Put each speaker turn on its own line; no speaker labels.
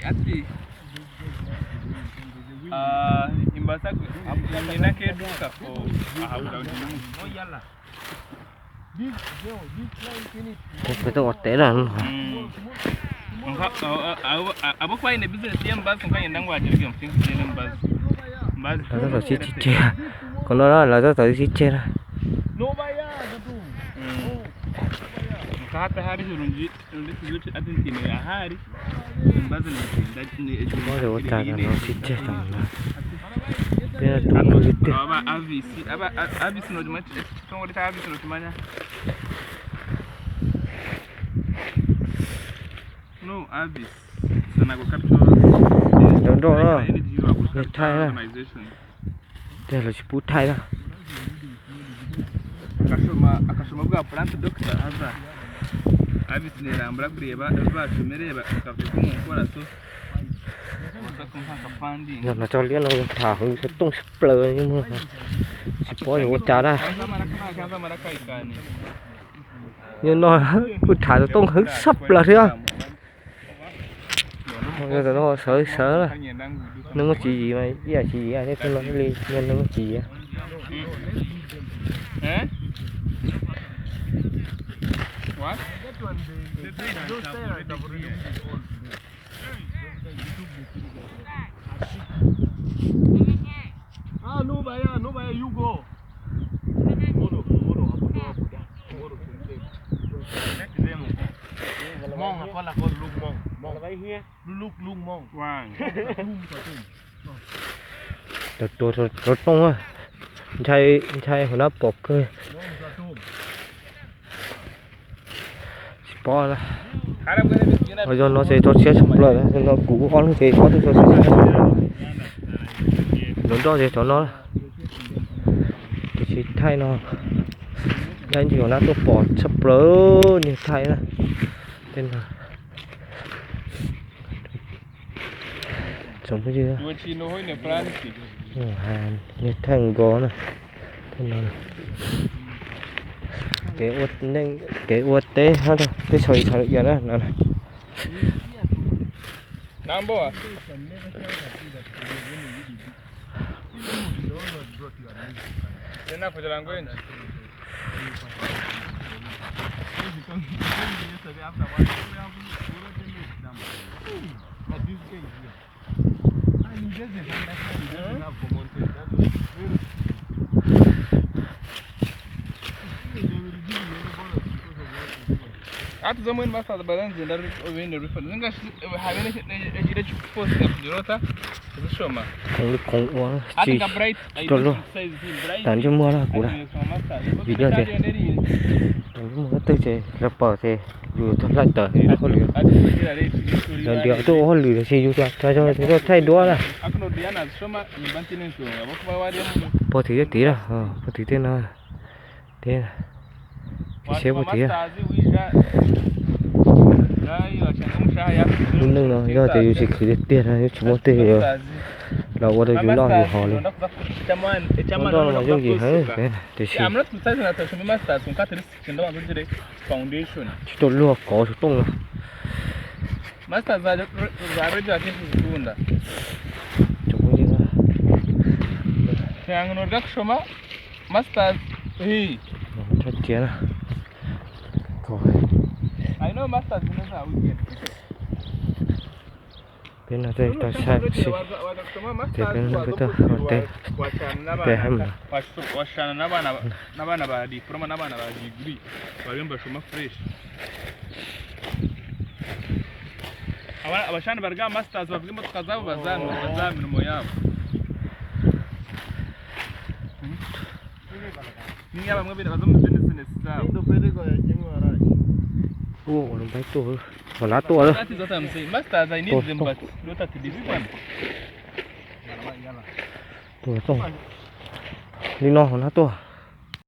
Ati imbasa nina ke duka ko ahauda yalla
Betul hotel lah.
Abu kwa ina business yan bas kan yan dangwa jirgin fin nan bas.
Là nó chỉ chết. Còn nó là nó chỉ chết ra.
No baya gatu. Ka hata hari runji zuci adin tini a hari. Bas ne ne
Có rồi trả nó chỉ chết thằng nó. Thế là tụi nó chết.
Aba avisi no dimati kan wadi ta avisi no timanya. No avis. Sana go capture.
Đúng rồi. Người Thái đó. Đây là chỉ bút Thái đó.
Akashoma bwa plant doctor aza. Avis ne rambura kureba shumereba akavuga ko mukora so.
Giờ nó cho liên nó thả hướng cái tung splơ nhưng mà chỉ có những trả ra. Nhưng nó thả nó tung hướng sắp là thế à? Bây giờ nó sớ là nó có chỉ gì mà giờ chỉ gì thế tôi nói đi nên nó có chỉ á.
What? No baya, you go. Mong apa lah kau look mong. Mong apa ini? Look mong. Wang.
Tôi tung á. Chạy hồi nó bọc cơ. Bỏ ra. Bây giờ nó sẽ cho xe sụp lại, nó cũ con thì có tôi cho xe sụp lại. Nó cho thì cho nó. Chỉ thay nó. Đây chỉ có nó tôi bỏ sụp lỡ như thay đó. Tên là. Sống cái gì đó. Như thằng gó này. Tên là. Cái uất tế hết rồi, cái sợi giờ đó nè.
Nambo à? Thế nào phải làm quên? Atu zaman masa da baran zinar obin da rufa zanga habe ne gida ci post da jirota da shoma
Con uống
atu
chi
ga bright
cho luôn tàn cho mua là cũ đó vì đó thì tàn mua tới chơi là bỏ thì vừa thoát lại tờ thì nó có lửa lần điều tôi có lửa thì dù cho tôi thay đũa là bỏ thì tí rồi bỏ thì thế nào thế cái xéo bỏ tí à nhưng nó do thì chỉ cứ tiền là chỉ muốn tiền rồi đầu qua đây chúng lo thì họ luôn nó đó là dùng gì hết để chỉ tôi lúa có chút tung
master za radio ke tunda
chúng gì đó
yang no dak shoma master
cho tiền à
I know master is not a weekend.
Bên này đây ta sai xí, thì bên này kita hotel, teh ham.
Washana naba na di, proma naba na di gri, walimba shuma fresh. Washana barga masters wa vimbo tukazao bazami moyao. Ni hapa mwabi na bazamu business sawa. Ndio pede kwa jengo ara.
Nó bay to, còn lá to nữa.
That is what I'm saying. Masters, I need them, but not at this one.
To, đi no, còn lá to.